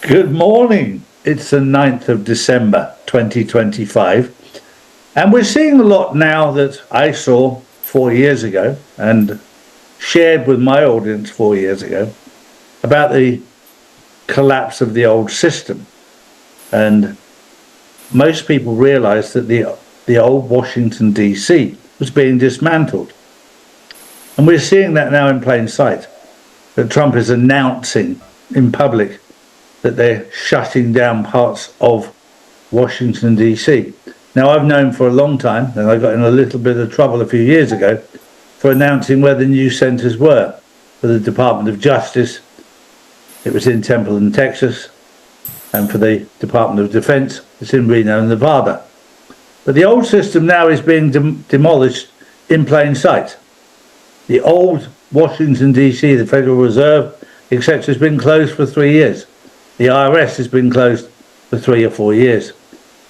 Good morning. It's the 9th of December 2025, and we're seeing a lot now that I saw 4 years ago and shared with my audience 4 years ago about the collapse of the old system. And most people realized that the old Washington, D.C. was being dismantled. And we're seeing that now in plain sight, that Trump is announcing in public that they're shutting down parts of Washington, D.C. Now, I've known for a long time, and I got in a little bit of trouble a few years ago for announcing where the new centres were for the Department of Justice. It was in Temple, Texas, and for the Department of Defense, it's in Reno, Nevada. But the old system now is being demolished in plain sight. The old Washington, D.C., the Federal Reserve, etc., has been closed for 3 years. The IRS has been closed for 3 or 4 years.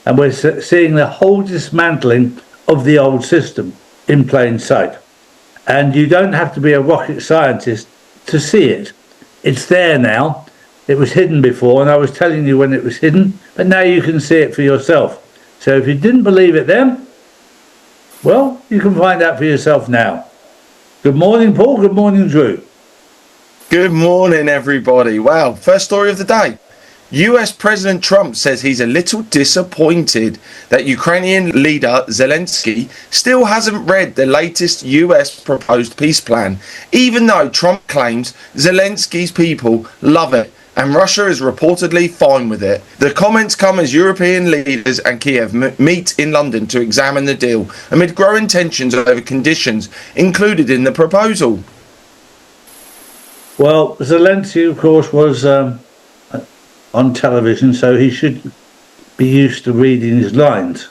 And we're seeing the whole dismantling of the old system in plain sight. And you don't have to be a rocket scientist to see it. It's there now. It was hidden before, and I was telling you when it was hidden, but now you can see it for yourself. So if you didn't believe it then, well, you can find out for yourself now. Good morning, Paul. Good morning, Drew. Good morning, everybody. Wow, first story of the day. US President Trump says he's a little disappointed that Ukrainian leader Zelensky still hasn't read the latest US proposed peace plan, even though Trump claims Zelensky's people love it and Russia is reportedly fine with it. The comments come as European leaders and Kiev meet in London to examine the deal amid growing tensions over conditions included in the proposal. Well, Zelensky, of course, was on television, so he should be used to reading his lines.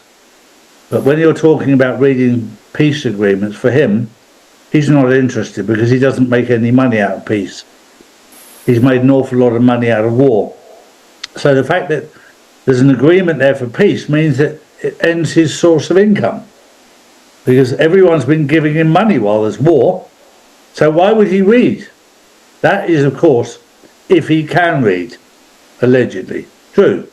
But when you're talking about reading peace agreements, for him, he's not interested because he doesn't make any money out of peace. He's made an awful lot of money out of war. So the fact that there's an agreement there for peace means that it ends his source of income, because everyone's been giving him money while there's war. So why would he read? That is, of course, if he can read, allegedly. True.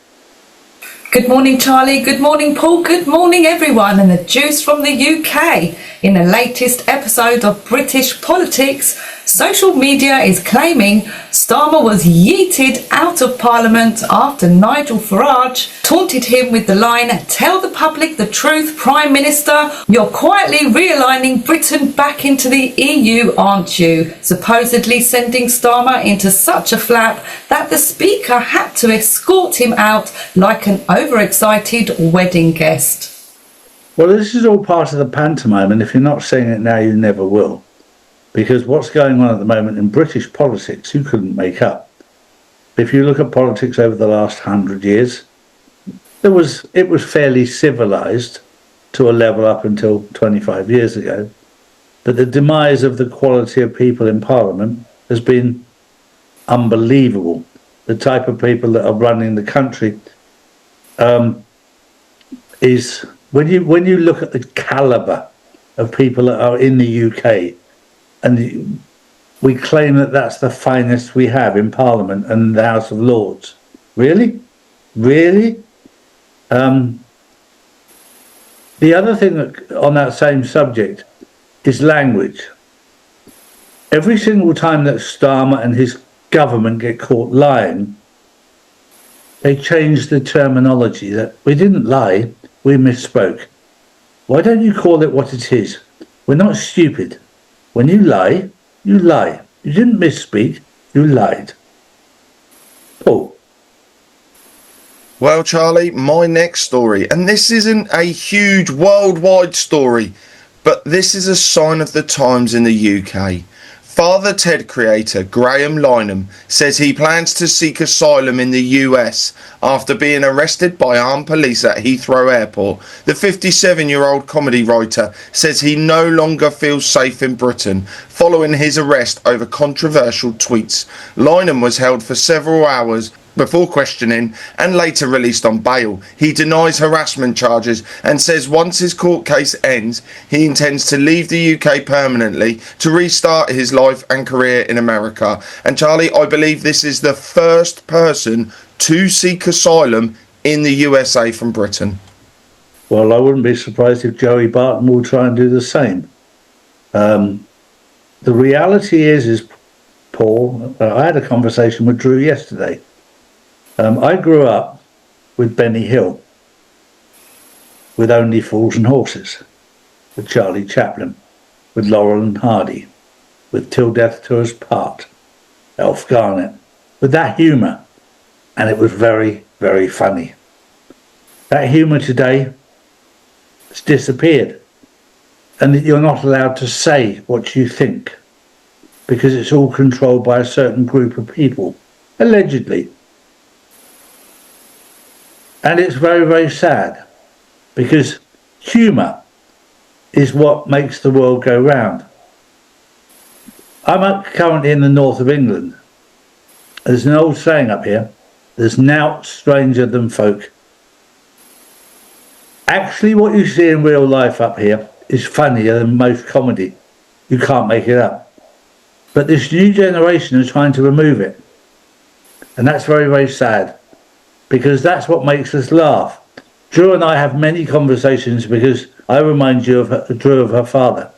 Good morning, Charlie. Good morning, Paul. Good morning, everyone. And the juice from the UK. In the latest episode of British Politics, social media is claiming Starmer was yeeted out of Parliament after Nigel Farage taunted him with the line, "Tell the public the truth, Prime Minister. You're quietly realigning Britain back into the EU, aren't you?" Supposedly sending Starmer into such a flap that the Speaker had to escort him out like an overexcited wedding guest. Well, this is all part of the pantomime, and if you're not seeing it now, you never will. Because what's going on at the moment in British politics, you couldn't make up. If you look at politics over the last 100 years, it was fairly civilised to a level up until 25 years ago. But the demise of the quality of people in Parliament has been unbelievable. The type of people that are running the country is, when you look at the calibre of people that are in the UK, and we claim that that's the finest we have in Parliament and the House of Lords. Really? Really? The other thing on that same subject is language. Every single time that Starmer and his government get caught lying, they change the terminology. That we didn't lie, we misspoke. Why don't you call it what it is? We're not stupid. When you lie, you lie. You didn't misspeak, you lied. Paul. Well, Charlie, my next story, and this isn't a huge worldwide story, but this is a sign of the times in the UK. Father Ted creator Graham Linehan says he plans to seek asylum in the US after being arrested by armed police at Heathrow Airport. The 57-year-old comedy writer says he no longer feels safe in Britain following his arrest over controversial tweets. Linehan was held for several hours before questioning and later released on bail. He denies harassment charges and says once his court case ends, he intends to leave the UK permanently to restart his life and career in America. And Charlie, I believe this is the first person to seek asylum in the USA from Britain. Well, I wouldn't be surprised if Joey Barton will try and do the same. The reality is Paul, I had a conversation with Drew yesterday. I grew up with Benny Hill, with Only Fools and Horses, with Charlie Chaplin, with Laurel and Hardy, with Till Death Do Us Part, Elf Garnett, with that humour. And it was very, very funny. That humour today has disappeared. And that you're not allowed to say what you think because it's all controlled by a certain group of people, allegedly. And it's very, very sad because humour is what makes the world go round. I'm currently in the north of England. There's an old saying up here, there's nought stranger than folk. Actually, what you see in real life up here is funnier than most comedy. You can't make it up. But this new generation is trying to remove it. And that's very, very sad. Because that's what makes us laugh. Drew and I have many conversations because I remind Drew of her father.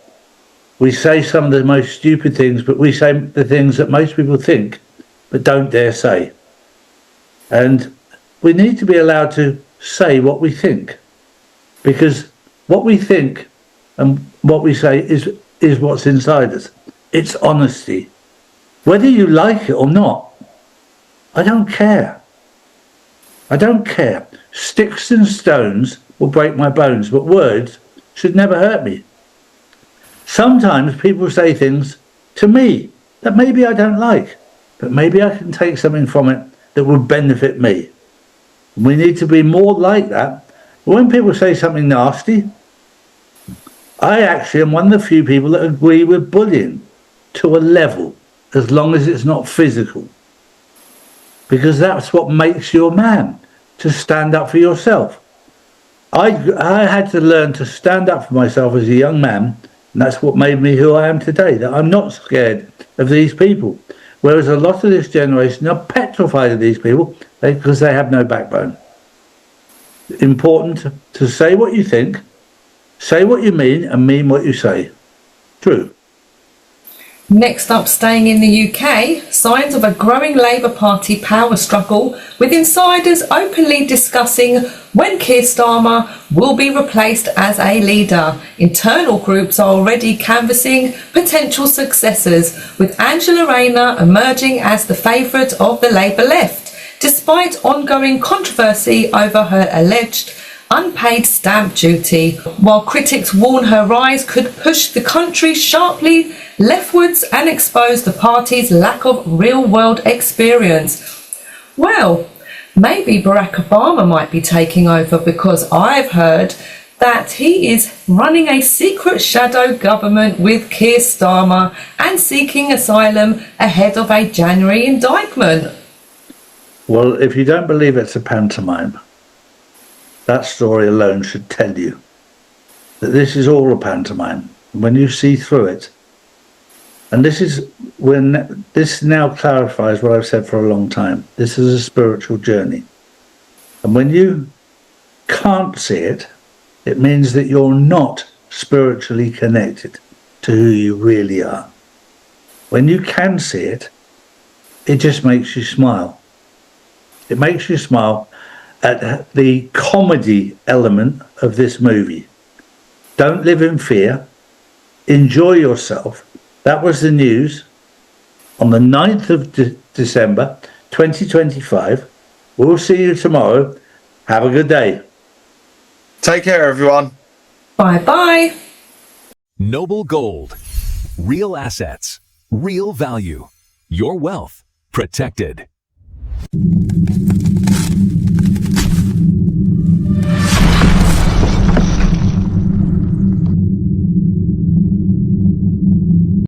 We say some of the most stupid things, but we say the things that most people think, but don't dare say. And we need to be allowed to say what we think. Because what we think and what we say is what's inside us. It's honesty. Whether you like it or not, I don't care. I don't care. Sticks and stones will break my bones, but words should never hurt me. Sometimes people say things to me that maybe I don't like, but maybe I can take something from it that will benefit me. We need to be more like that. When people say something nasty, I actually am one of the few people that agree with bullying to a level, as long as it's not physical. Because that's what makes you a man, to stand up for yourself. I had to learn to stand up for myself as a young man, and that's what made me who I am today, that I'm not scared of these people. Whereas a lot of this generation are petrified of these people because they have no backbone. Important to say what you think, say what you mean, and mean what you say. True. Next up, staying in the UK, signs of a growing Labour Party power struggle, with insiders openly discussing when Keir Starmer will be replaced as a leader. Internal groups are already canvassing potential successors, with Angela Rayner emerging as the favourite of the Labour left, despite ongoing controversy over her alleged unpaid stamp duty, while critics warn her rise could push the country sharply leftwards and expose the party's lack of real-world experience. Well, maybe Barack Obama might be taking over, because I've heard that he is running a secret shadow government with Keir Starmer and seeking asylum ahead of a January indictment. Well, if you don't believe it's a pantomime, that story alone should tell you that this is all a pantomime. When you see through it, and this now clarifies what I've said for a long time. This is a spiritual journey. And when you can't see it, it means that you're not spiritually connected to who you really are. When you can see it, it just makes you smile. It makes you smile at the comedy element of this movie. Don't live in fear. Enjoy yourself. That was the news on the 9th of December 2025. We'll see you tomorrow. Have a good day. Take care, everyone. Bye-bye. Noble Gold. Real assets. Real value. Your wealth protected.